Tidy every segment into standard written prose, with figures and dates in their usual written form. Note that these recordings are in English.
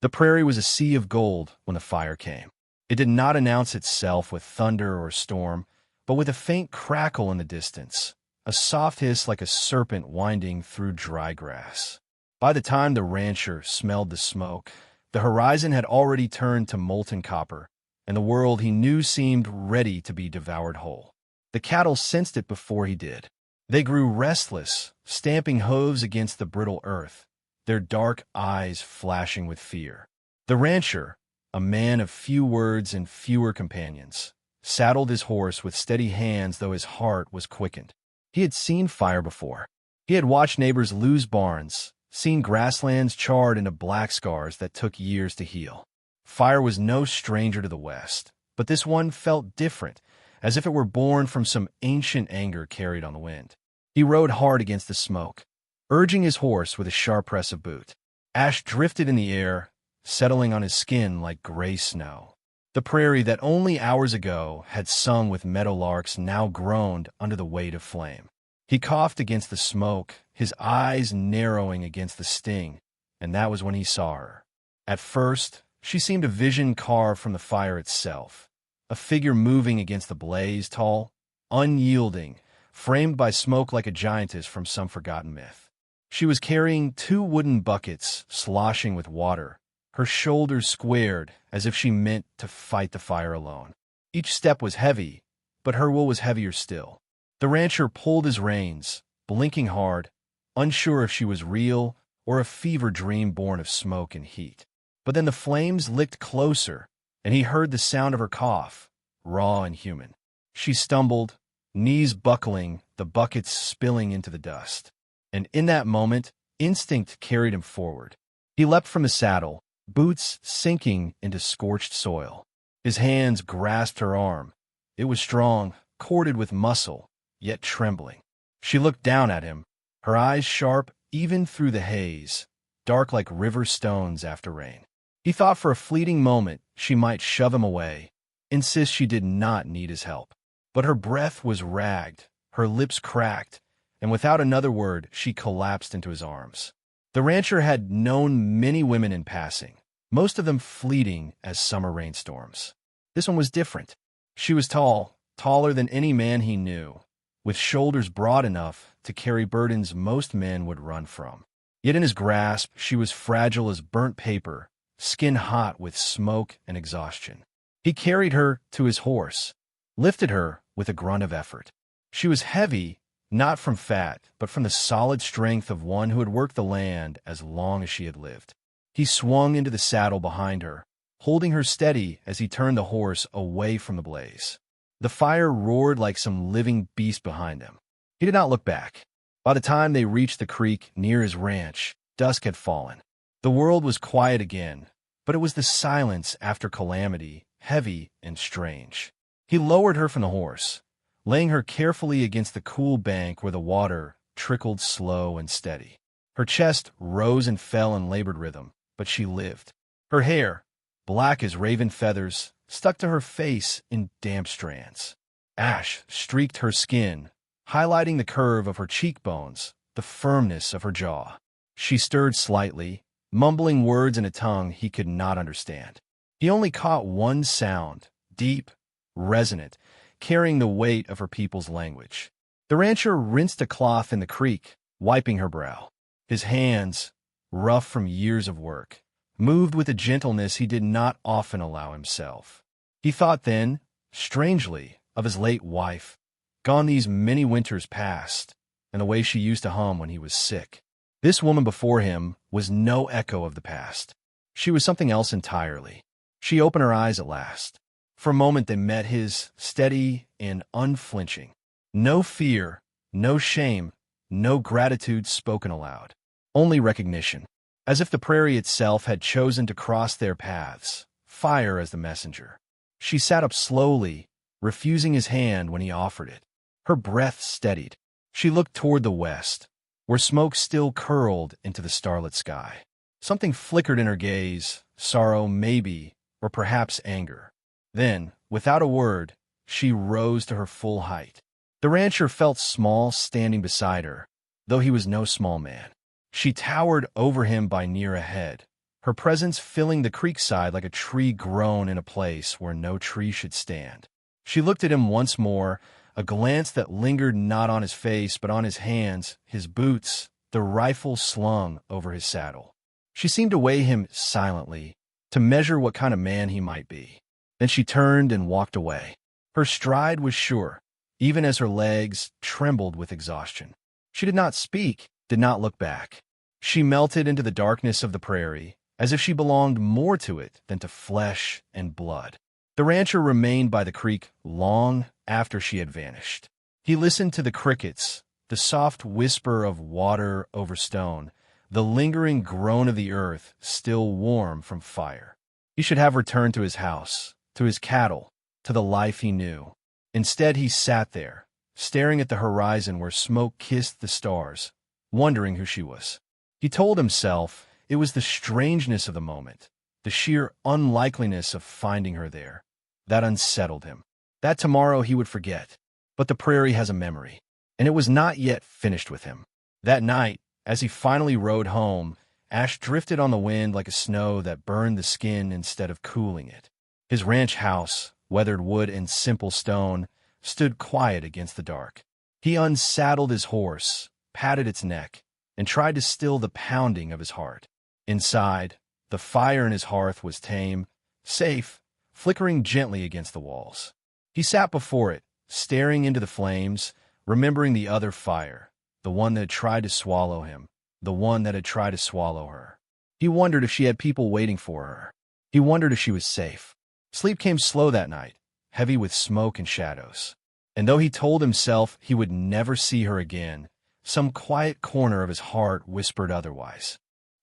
The prairie was a sea of gold when the fire came. It did not announce itself with thunder or storm, but with a faint crackle in the distance, a soft hiss like a serpent winding through dry grass. By the time the rancher smelled the smoke, the horizon had already turned to molten copper, and the world he knew seemed ready to be devoured whole. The cattle sensed it before he did. They grew restless, stamping hooves against the brittle earth, their dark eyes flashing with fear. The rancher, a man of few words and fewer companions, saddled his horse with steady hands, though his heart was quickened. He had seen fire before. He had watched neighbors lose barns, seen grasslands charred into black scars that took years to heal. Fire was no stranger to the West, but this one felt different, as if it were born from some ancient anger carried on the wind. He rode hard against the smoke, urging his horse with a sharp press of boot. Ash drifted in the air, settling on his skin like gray snow. The prairie that only hours ago had sung with meadowlarks now groaned under the weight of flame. He coughed against the smoke, his eyes narrowing against the sting, and that was when he saw her. At first, she seemed a vision carved from the fire itself, a figure moving against the blaze, tall, unyielding, framed by smoke like a giantess from some forgotten myth. She was carrying 2 wooden buckets sloshing with water, her shoulders squared as if she meant to fight the fire alone. Each step was heavy, but her will was heavier still. The rancher pulled his reins, blinking hard, unsure if she was real or a fever dream born of smoke and heat. But then the flames licked closer, and he heard the sound of her cough, raw and human. She stumbled, knees buckling, the buckets spilling into the dust. And in that moment, instinct carried him forward. He leapt from the saddle, boots sinking into scorched soil. His hands grasped her arm. It was strong, corded with muscle, yet trembling. She looked down at him, her eyes sharp even through the haze, dark like river stones after rain. He thought for a fleeting moment she might shove him away, insist she did not need his help. But her breath was ragged, her lips cracked, and without another word she collapsed into his arms. The rancher had known many women in passing, most of them fleeting as summer rainstorms. This one was different. She was tall, taller than any man he knew, with shoulders broad enough to carry burdens most men would run from. Yet in his grasp she was fragile as burnt paper, skin hot with smoke and exhaustion. He carried her to his horse, lifted her with a grunt of effort. She was heavy, not from fat, but from the solid strength of one who had worked the land as long as she had lived. He swung into the saddle behind her, holding her steady as he turned the horse away from the blaze. The fire roared like some living beast behind them. He did not look back. By the time they reached the creek near his ranch, dusk had fallen. The world was quiet again, but it was the silence after calamity, heavy and strange. He lowered her from the horse, laying her carefully against the cool bank where the water trickled slow and steady. Her chest rose and fell in labored rhythm, but she lived. Her hair, black as raven feathers, stuck to her face in damp strands. Ash streaked her skin, highlighting the curve of her cheekbones, the firmness of her jaw. She stirred slightly, mumbling words in a tongue he could not understand. He only caught one sound, deep, resonant, carrying the weight of her people's language. The rancher rinsed a cloth in the creek, wiping her brow. His hands, rough from years of work, moved with a gentleness he did not often allow himself. He thought then, strangely, of his late wife, gone these many winters past, and the way she used to hum when he was sick. This woman before him was no echo of the past. She was something else entirely. She opened her eyes at last. For a moment they met his, steady and unflinching. No fear, no shame, no gratitude spoken aloud. Only recognition. As if the prairie itself had chosen to cross their paths, fire as the messenger. She sat up slowly, refusing his hand when he offered it. Her breath steadied. She looked toward the west, where smoke still curled into the starlit sky. Something flickered in her gaze, sorrow maybe, or perhaps anger. Then, without a word, she rose to her full height. The rancher felt small standing beside her, though he was no small man. She towered over him by near a head, her presence filling the creekside like a tree grown in a place where no tree should stand. She looked at him once more, a glance that lingered not on his face but on his hands, his boots, the rifle slung over his saddle. She seemed to weigh him silently, to measure what kind of man he might be. Then she turned and walked away. Her stride was sure, even as her legs trembled with exhaustion. She did not speak, did not look back. She melted into the darkness of the prairie, as if she belonged more to it than to flesh and blood. The rancher remained by the creek long after she had vanished. He listened to the crickets, the soft whisper of water over stone, the lingering groan of the earth still warm from fire. He should have returned to his house, to his cattle, to the life he knew. Instead, he sat there, staring at the horizon where smoke kissed the stars, wondering who she was. He told himself it was the strangeness of the moment, the sheer unlikeliness of finding her there, that unsettled him. That tomorrow he would forget. But the prairie has a memory, and it was not yet finished with him. That night, as he finally rode home, ash drifted on the wind like a snow that burned the skin instead of cooling it. His ranch house, weathered wood and simple stone, stood quiet against the dark. He unsaddled his horse, patted its neck, and tried to still the pounding of his heart. Inside, the fire in his hearth was tame, safe, flickering gently against the walls. He sat before it, staring into the flames, remembering the other fire, the one that had tried to swallow him, the one that had tried to swallow her. He wondered if she had people waiting for her. He wondered if she was safe. Sleep came slow that night, heavy with smoke and shadows. And though he told himself he would never see her again, some quiet corner of his heart whispered otherwise.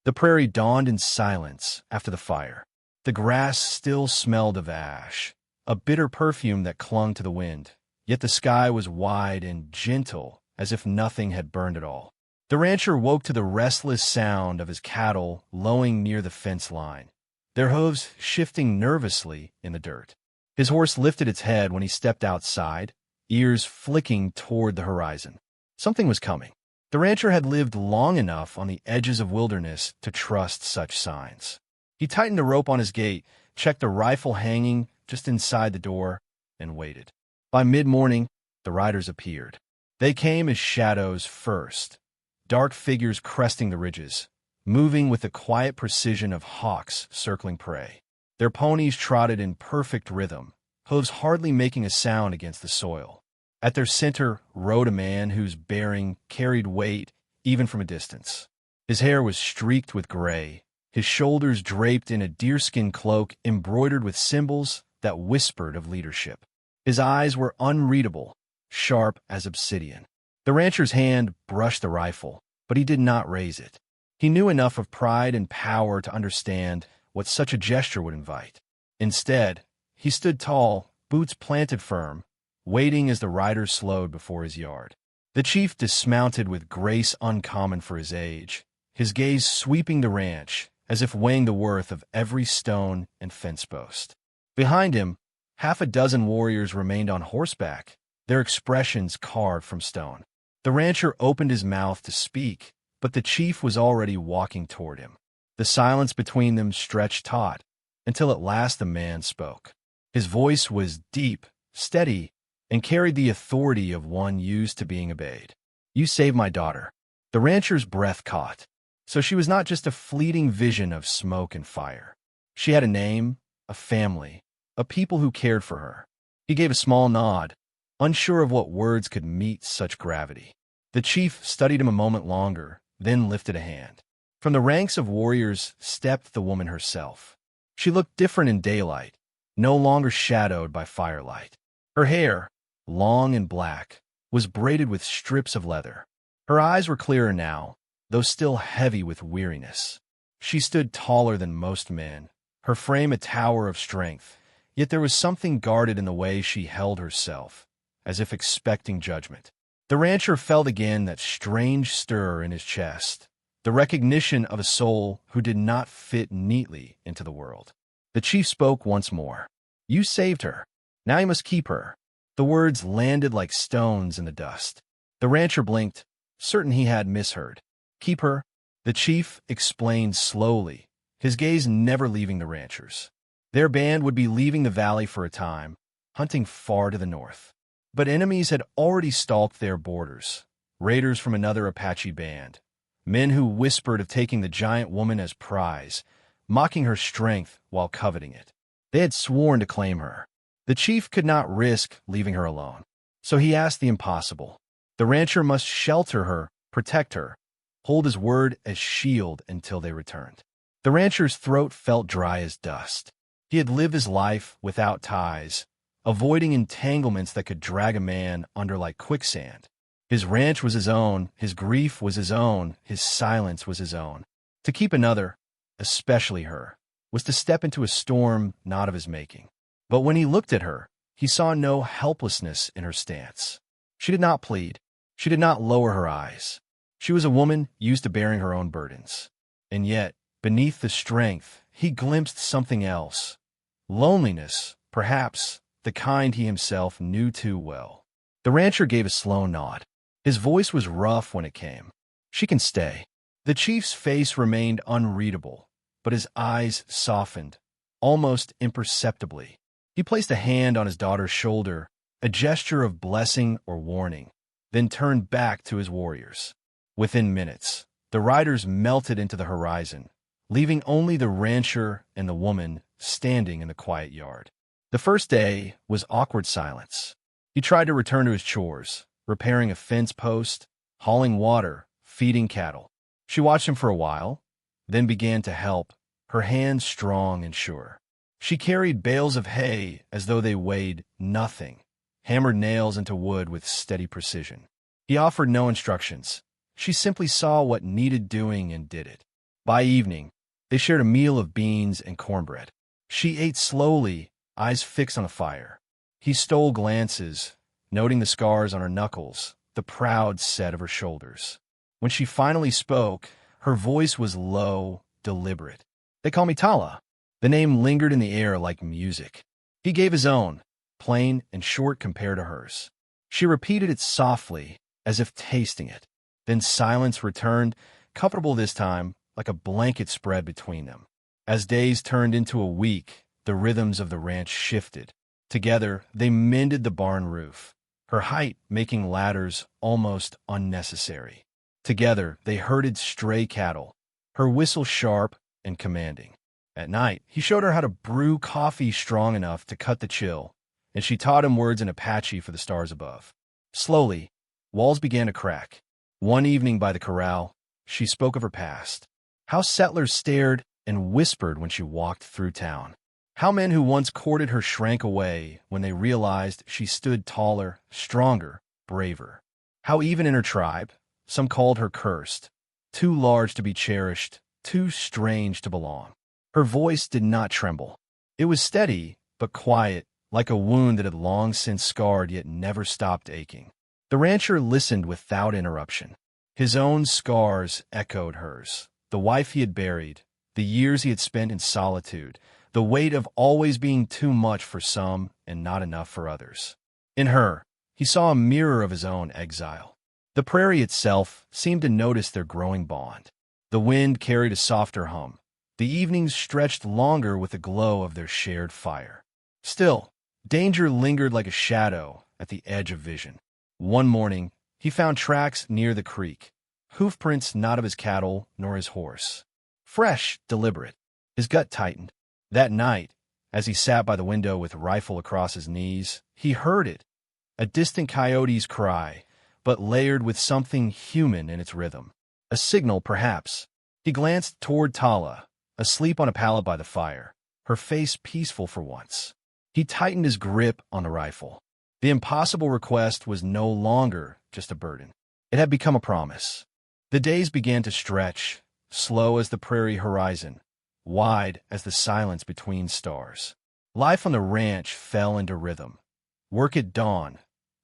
The prairie dawned in silence after the fire. The grass still smelled of ash, a bitter perfume that clung to the wind, yet the sky was wide and gentle, as if nothing had burned at all. The rancher woke to the restless sound of his cattle lowing near the fence line, their hooves shifting nervously in the dirt. His horse lifted its head when he stepped outside, ears flicking toward the horizon. Something was coming. The rancher had lived long enough on the edges of wilderness to trust such signs. He tightened the rope on his gate, checked the rifle hanging just inside the door, and waited. By mid-morning, the riders appeared. They came as shadows first, dark figures cresting the ridges, moving with the quiet precision of hawks circling prey. Their ponies trotted in perfect rhythm, hooves hardly making a sound against the soil. At their center rode a man whose bearing carried weight even from a distance. His hair was streaked with gray, his shoulders draped in a deerskin cloak embroidered with symbols that whispered of leadership. His eyes were unreadable, sharp as obsidian. The rancher's hand brushed the rifle, but he did not raise it. He knew enough of pride and power to understand what such a gesture would invite. Instead, he stood tall, boots planted firm, waiting as the riders slowed before his yard. The chief dismounted with grace uncommon for his age, his gaze sweeping the ranch, as if weighing the worth of every stone and fence post. Behind him, half a dozen warriors remained on horseback, their expressions carved from stone. The rancher opened his mouth to speak, but the chief was already walking toward him. The silence between them stretched taut, until at last the man spoke. His voice was deep, steady, and carried the authority of one used to being obeyed. "You saved my daughter." The rancher's breath caught. So she was not just a fleeting vision of smoke and fire. She had a name, a family, a people who cared for her. He gave a small nod, unsure of what words could meet such gravity. The chief studied him a moment longer, then lifted a hand. From the ranks of warriors stepped the woman herself. She looked different in daylight, no longer shadowed by firelight. Her hair, long and black, was braided with strips of leather. Her eyes were clearer now, though still heavy with weariness. She stood taller than most men, her frame a tower of strength, yet there was something guarded in the way she held herself, as if expecting judgment. The rancher felt again that strange stir in his chest, the recognition of a soul who did not fit neatly into the world. The chief spoke once more. "You saved her. Now you must keep her." The words landed like stones in the dust. The rancher blinked, certain he had misheard. "Keep her," the chief explained slowly, his gaze never leaving the ranchers. Their band would be leaving the valley for a time, hunting far to the north. But enemies had already stalked their borders, raiders from another Apache band, men who whispered of taking the giant woman as prize, mocking her strength while coveting it. They had sworn to claim her. The chief could not risk leaving her alone, so he asked the impossible. The rancher must shelter her, protect her, hold his word as shield until they returned. The rancher's throat felt dry as dust. He had lived his life without ties, avoiding entanglements that could drag a man under like quicksand. His ranch was his own, his grief was his own, his silence was his own. To keep another, especially her, was to step into a storm not of his making. But when he looked at her, he saw no helplessness in her stance. She did not plead. She did not lower her eyes. She was a woman used to bearing her own burdens. And yet, beneath the strength, he glimpsed something else. Loneliness, perhaps, the kind he himself knew too well. The rancher gave a slow nod. His voice was rough when it came. She can stay. The chief's face remained unreadable, but his eyes softened, almost imperceptibly. He placed a hand on his daughter's shoulder, a gesture of blessing or warning, then turned back to his warriors. Within minutes, the riders melted into the horizon, leaving only the rancher and the woman standing in the quiet yard. The first day was awkward silence. He tried to return to his chores, repairing a fence post, hauling water, feeding cattle. She watched him for a while, then began to help, her hands strong and sure. She carried bales of hay as though they weighed nothing, hammered nails into wood with steady precision. He offered no instructions. She simply saw what needed doing and did it. By evening, they shared a meal of beans and cornbread. She ate slowly, eyes fixed on the fire. He stole glances, noting the scars on her knuckles, the proud set of her shoulders. When she finally spoke, her voice was low, deliberate. "They call me Tala." The name lingered in the air like music. He gave his own, plain and short compared to hers. She repeated it softly, as if tasting it. Then silence returned, comfortable this time, like a blanket spread between them. As days turned into a week, the rhythms of the ranch shifted. Together, they mended the barn roof, her height making ladders almost unnecessary. Together, they herded stray cattle, her whistle sharp and commanding. At night, he showed her how to brew coffee strong enough to cut the chill, and she taught him words in Apache for the stars above. Slowly, walls began to crack. One evening by the corral, she spoke of her past, how settlers stared and whispered when she walked through town, how men who once courted her shrank away when they realized she stood taller, stronger, braver, how even in her tribe, some called her cursed, too large to be cherished, too strange to belong. Her voice did not tremble. It was steady, but quiet, like a wound that had long since scarred yet never stopped aching. The rancher listened without interruption. His own scars echoed hers, the wife he had buried, the years he had spent in solitude, the weight of always being too much for some and not enough for others. In her, he saw a mirror of his own exile. The prairie itself seemed to notice their growing bond. The wind carried a softer hum. The evenings stretched longer with the glow of their shared fire. Still, danger lingered like a shadow at the edge of vision. One morning, he found tracks near the creek, hoofprints not of his cattle nor his horse. Fresh, deliberate. His gut tightened. That night, as he sat by the window with rifle across his knees, he heard it, a distant coyote's cry, but layered with something human in its rhythm. A signal, perhaps. He glanced toward Tala, asleep on a pallet by the fire, her face peaceful for once. He tightened his grip on the rifle. The impossible request was no longer just a burden. It had become a promise. The days began to stretch, slow as the prairie horizon, wide as the silence between stars. Life on the ranch fell into rhythm. Work at dawn,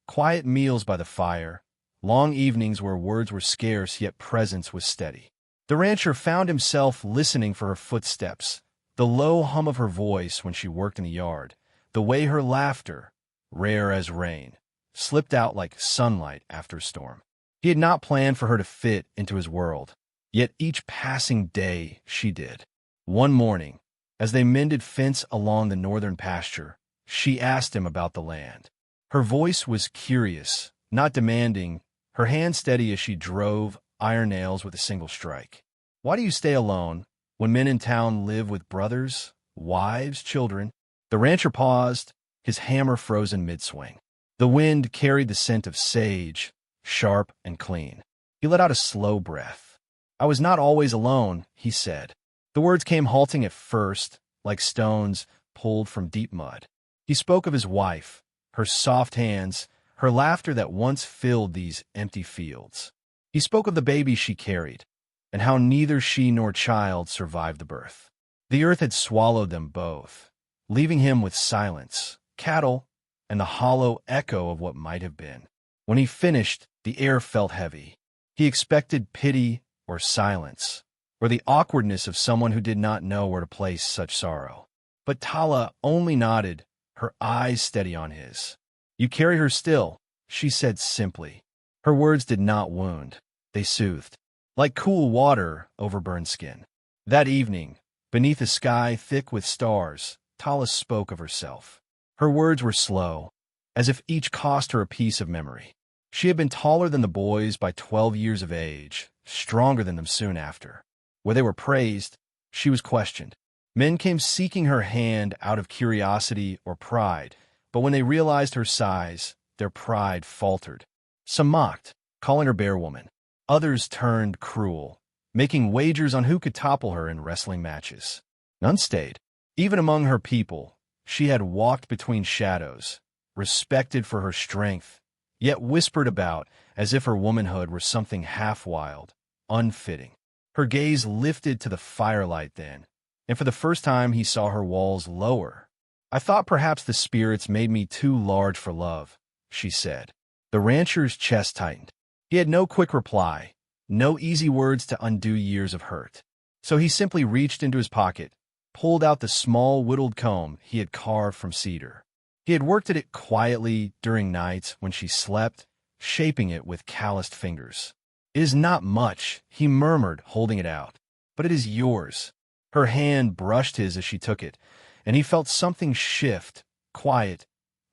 quiet meals by the fire, long evenings where words were scarce yet presence was steady. The rancher found himself listening for her footsteps, the low hum of her voice when she worked in the yard, the way her laughter, rare as rain, slipped out like sunlight after a storm. He had not planned for her to fit into his world, yet each passing day she did. One morning, as they mended fence along the northern pasture, she asked him about the land. Her voice was curious, not demanding, her hand steady as she drove iron nails with a single strike. Why do you stay alone when men in town live with brothers, wives, children? The rancher paused, his hammer frozen mid-swing. The wind carried the scent of sage, sharp and clean. He let out a slow breath. I was not always alone, he said. The words came halting at first, like stones pulled from deep mud. He spoke of his wife, her soft hands, her laughter that once filled these empty fields. He spoke of the baby she carried, and how neither she nor child survived the birth. The earth had swallowed them both, leaving him with silence, cattle, and the hollow echo of what might have been. When he finished, the air felt heavy. He expected pity or silence, or the awkwardness of someone who did not know where to place such sorrow. But Tala only nodded, her eyes steady on his. You carry her still, she said simply. Her words did not wound. They soothed, like cool water over burned skin. That evening, beneath a sky thick with stars, Tala spoke of herself. Her words were slow, as if each cost her a piece of memory. She had been taller than the boys by 12 years of age, stronger than them soon after. Where they were praised, she was questioned. Men came seeking her hand out of curiosity or pride, but when they realized her size, their pride faltered. Some mocked, calling her bear woman. Others turned cruel, making wagers on who could topple her in wrestling matches. None stayed. Even among her people, she had walked between shadows, respected for her strength, yet whispered about as if her womanhood were something half-wild, unfitting. Her gaze lifted to the firelight then, and for the first time he saw her walls lower. I thought perhaps the spirits made me too large for love, she said. The rancher's chest tightened. He had no quick reply, no easy words to undo years of hurt. So he simply reached into his pocket, pulled out the small whittled comb he had carved from cedar. He had worked at it quietly during nights when she slept, shaping it with calloused fingers. It is not much, he murmured, holding it out, but it is yours. Her hand brushed his as she took it, and he felt something shift, quiet,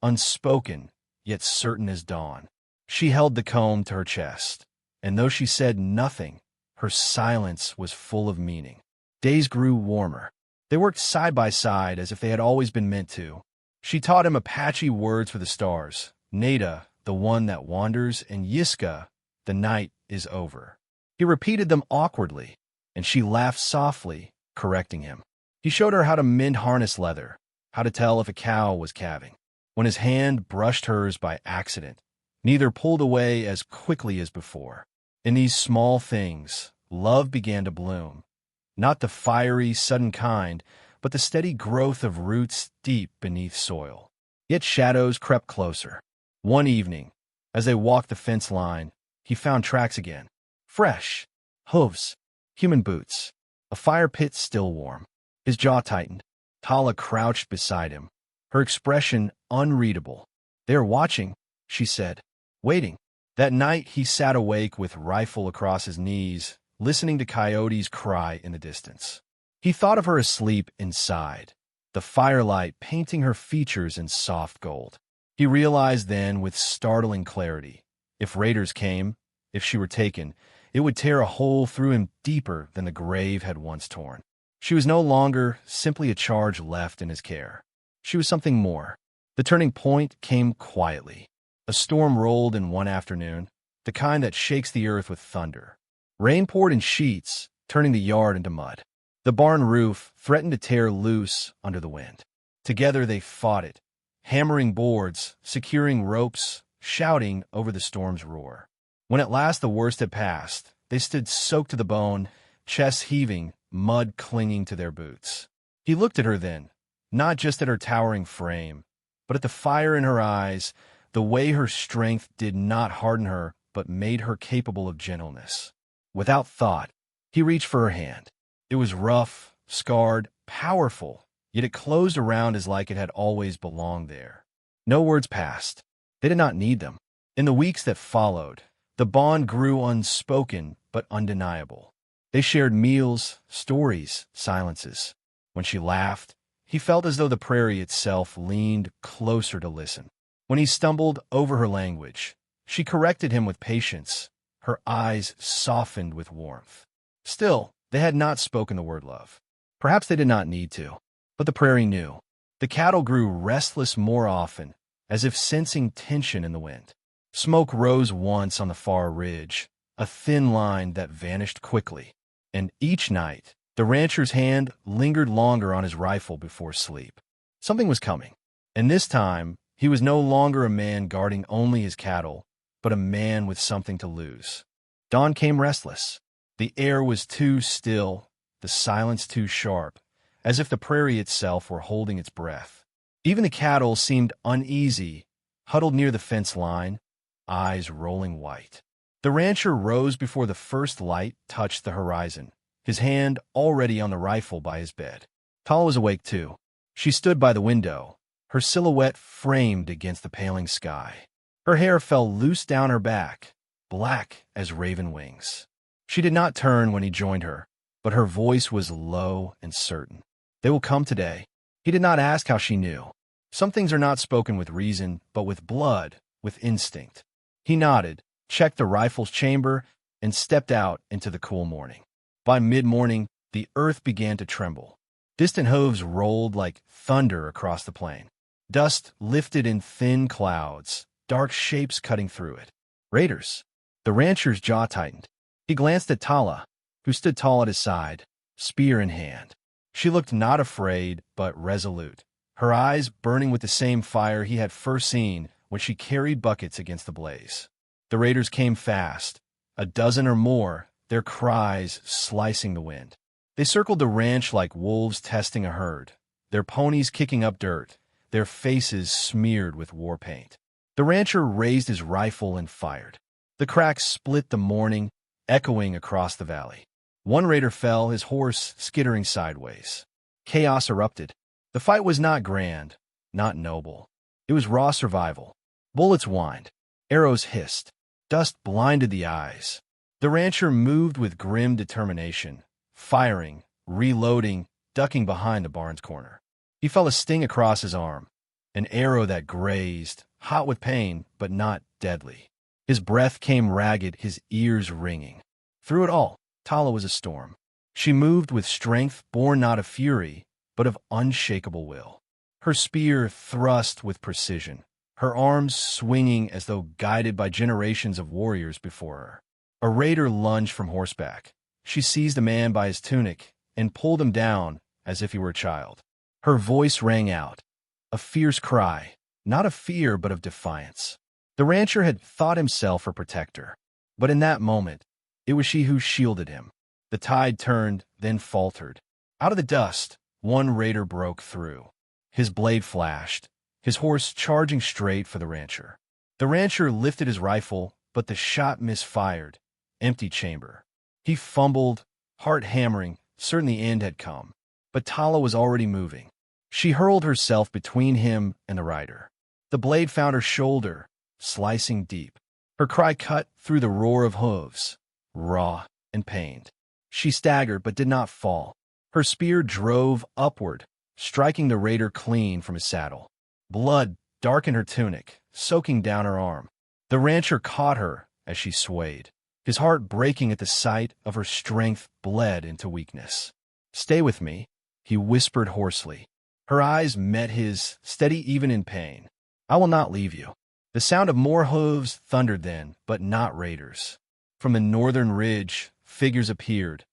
unspoken, yet certain as dawn. She held the comb to her chest, and though she said nothing, her silence was full of meaning. Days grew warmer. They worked side by side as if they had always been meant to. She taught him Apache words for the stars, Nada, the one that wanders, and Yiska, the night is over. He repeated them awkwardly, and she laughed softly, correcting him. He showed her how to mend harness leather, how to tell if a cow was calving. When his hand brushed hers by accident, neither pulled away as quickly as before. In these small things, love began to bloom, not the fiery, sudden kind, but the steady growth of roots deep beneath soil. Yet shadows crept closer. One evening, as they walked the fence line, he found tracks again. Fresh, hooves, human boots, a fire pit still warm. His jaw tightened. Tala crouched beside him, her expression unreadable. They are watching, she said, waiting. That night he sat awake with rifle across his knees, listening to coyotes cry in the distance. He thought of her asleep inside, the firelight painting her features in soft gold. He realized then with startling clarity, if raiders came, if she were taken, it would tear a hole through him deeper than the grave had once torn. She was no longer simply a charge left in his care. She was something more. The turning point came quietly. A storm rolled in one afternoon, the kind that shakes the earth with thunder. Rain poured in sheets, turning the yard into mud. The barn roof threatened to tear loose under the wind. Together they fought it, hammering boards, securing ropes, shouting over the storm's roar. When at last the worst had passed, they stood soaked to the bone, chests heaving, mud clinging to their boots. He looked at her then, not just at her towering frame, but at the fire in her eyes, the way her strength did not harden her but made her capable of gentleness. Without thought, he reached for her hand. It was rough, scarred, powerful, yet it closed around as like it had always belonged there. No words passed. They did not need them. In the weeks that followed, the bond grew unspoken but undeniable. They shared meals, stories, silences. When she laughed, he felt as though the prairie itself leaned closer to listen. When he stumbled over her language, she corrected him with patience, her eyes softened with warmth. Still, they had not spoken the word love. Perhaps they did not need to, but the prairie knew. The cattle grew restless more often, as if sensing tension in the wind. Smoke rose once on the far ridge, a thin line that vanished quickly. And each night, the rancher's hand lingered longer on his rifle before sleep. Something was coming, and this time, he was no longer a man guarding only his cattle, but a man with something to lose. Dawn came restless. The air was too still, the silence too sharp, as if the prairie itself were holding its breath. Even the cattle seemed uneasy, huddled near the fence line, eyes rolling white. The rancher rose before the first light touched the horizon, his hand already on the rifle by his bed. Tala was awake too. She stood by the window, her silhouette framed against the paling sky. Her hair fell loose down her back, black as raven wings. She did not turn when he joined her, but her voice was low and certain. They will come today. He did not ask how she knew. Some things are not spoken with reason, but with blood, with instinct. He nodded, checked the rifle's chamber, and stepped out into the cool morning. By mid-morning, the earth began to tremble. Distant hooves rolled like thunder across the plain. Dust lifted in thin clouds, dark shapes cutting through it. Raiders. The rancher's jaw tightened. He glanced at Tala, who stood tall at his side, spear in hand. She looked not afraid, but resolute, her eyes burning with the same fire he had first seen when she carried buckets against the blaze. The raiders came fast, a dozen or more, their cries slicing the wind. They circled the ranch like wolves testing a herd, their ponies kicking up dirt, their faces smeared with war paint. The rancher raised his rifle and fired. The cracks split the morning, echoing across the valley. One raider fell, his horse skittering sideways. Chaos erupted. The fight was not grand, not noble. It was raw survival. Bullets whined. Arrows hissed. Dust blinded the eyes. The rancher moved with grim determination, firing, reloading, ducking behind the barn's corner. He felt a sting across his arm, an arrow that grazed, hot with pain, but not deadly. His breath came ragged, his ears ringing. Through it all, Tala was a storm. She moved with strength born not of fury, but of unshakable will. Her spear thrust with precision, her arms swinging as though guided by generations of warriors before her. A raider lunged from horseback. She seized a man by his tunic and pulled him down as if he were a child. Her voice rang out, a fierce cry, not of fear but of defiance. The rancher had thought himself her protector, but in that moment, it was she who shielded him. The tide turned, then faltered. Out of the dust, one raider broke through. His blade flashed, his horse charging straight for the rancher. The rancher lifted his rifle, but the shot misfired. Empty chamber. He fumbled, heart hammering, certain the end had come. But Tala was already moving. She hurled herself between him and the rider. The blade found her shoulder, slicing deep. Her cry cut through the roar of hooves, raw and pained. She staggered but did not fall. Her spear drove upward, striking the raider clean from his saddle. Blood darkened her tunic, soaking down her arm. The rancher caught her as she swayed. His heart breaking at the sight of her strength bled into weakness. "Stay with me," he whispered hoarsely. Her eyes met his, steady even in pain. "I will not leave you." The sound of more hooves thundered then, but not raiders. From the northern ridge, figures appeared.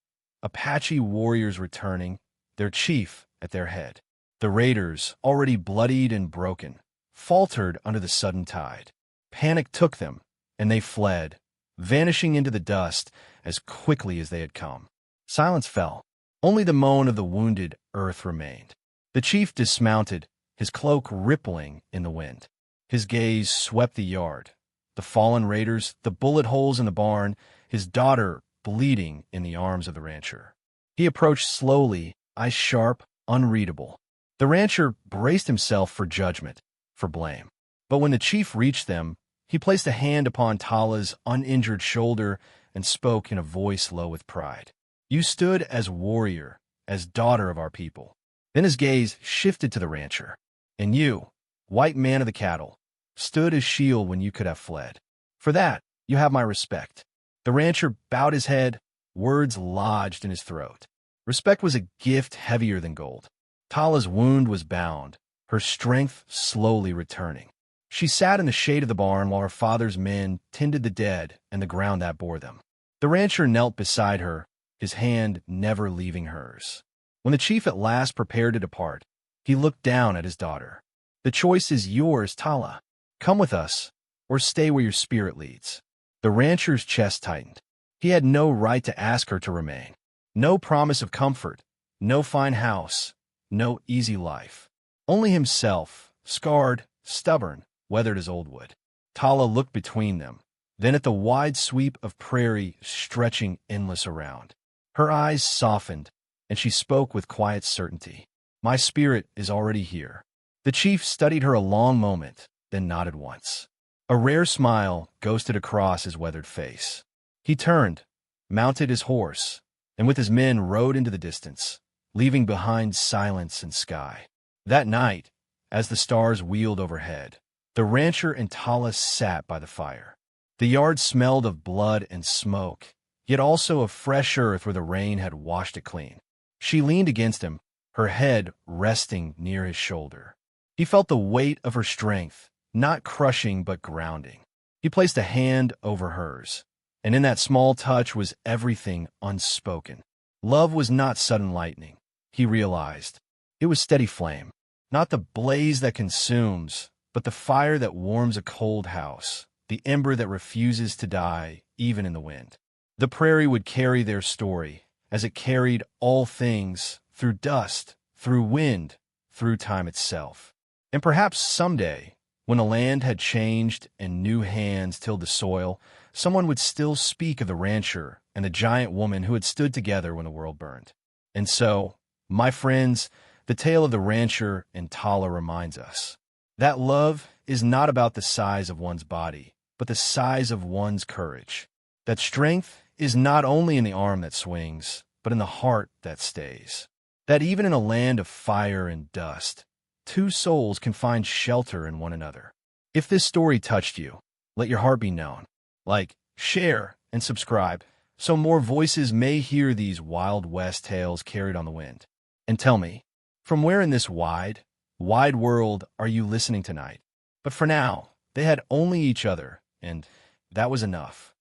Apache warriors returning, their chief at their head. The raiders, already bloodied and broken, faltered under the sudden tide. Panic took them, and they fled, vanishing into the dust as quickly as they had come. Silence fell. Only the moan of the wounded earth remained. The chief dismounted, his cloak rippling in the wind. His gaze swept the yard. The fallen raiders, the bullet holes in the barn, his daughter bleeding in the arms of the rancher. He approached slowly, eyes sharp, unreadable. The rancher braced himself for judgment, for blame. But when the chief reached them, he placed a hand upon Tala's uninjured shoulder and spoke in a voice low with pride. You stood as warrior, as daughter of our people. Then his gaze shifted to the rancher. And you, white man of the cattle, stood as shield when you could have fled. For that, you have my respect. The rancher bowed his head, words lodged in his throat. Respect was a gift heavier than gold. Tala's wound was bound, her strength slowly returning. She sat in the shade of the barn while her father's men tended the dead and the ground that bore them. The rancher knelt beside her, his hand never leaving hers. When the chief at last prepared to depart, he looked down at his daughter. The choice is yours, Tala. Come with us, or stay where your spirit leads. The rancher's chest tightened. He had no right to ask her to remain. No promise of comfort, no fine house, no easy life. Only himself, scarred, stubborn, weathered as old wood. Tala looked between them, then at the wide sweep of prairie stretching endless around. Her eyes softened, and she spoke with quiet certainty. My spirit is already here. The chief studied her a long moment, then nodded once. A rare smile ghosted across his weathered face. He turned, mounted his horse, and with his men rode into the distance, leaving behind silence and sky. That night, as the stars wheeled overhead, the rancher and Tala sat by the fire. The yard smelled of blood and smoke, yet also of fresh earth where the rain had washed it clean. She leaned against him, her head resting near his shoulder. He felt the weight of her strength, not crushing but grounding. He placed a hand over hers, and in that small touch was everything unspoken. Love was not sudden lightning, he realized. It was steady flame, not the blaze that consumes, but the fire that warms a cold house, the ember that refuses to die even in the wind. The prairie would carry their story, as it carried all things, through dust, through wind, through time itself. And perhaps someday, when the land had changed and new hands tilled the soil, someone would still speak of the rancher and the giant woman who had stood together when the world burned. And so, my friends, the tale of the rancher and Tala reminds us that love is not about the size of one's body, but the size of one's courage. That strength is not only in the arm that swings, but in the heart that stays. That even in a land of fire and dust, two souls can find shelter in one another. If this story touched you, let your heart be known. Like, share, and subscribe, so more voices may hear these Wild West tales carried on the wind. And tell me, from where in this wide, wide world are you listening tonight? But for now, they had only each other, and that was enough.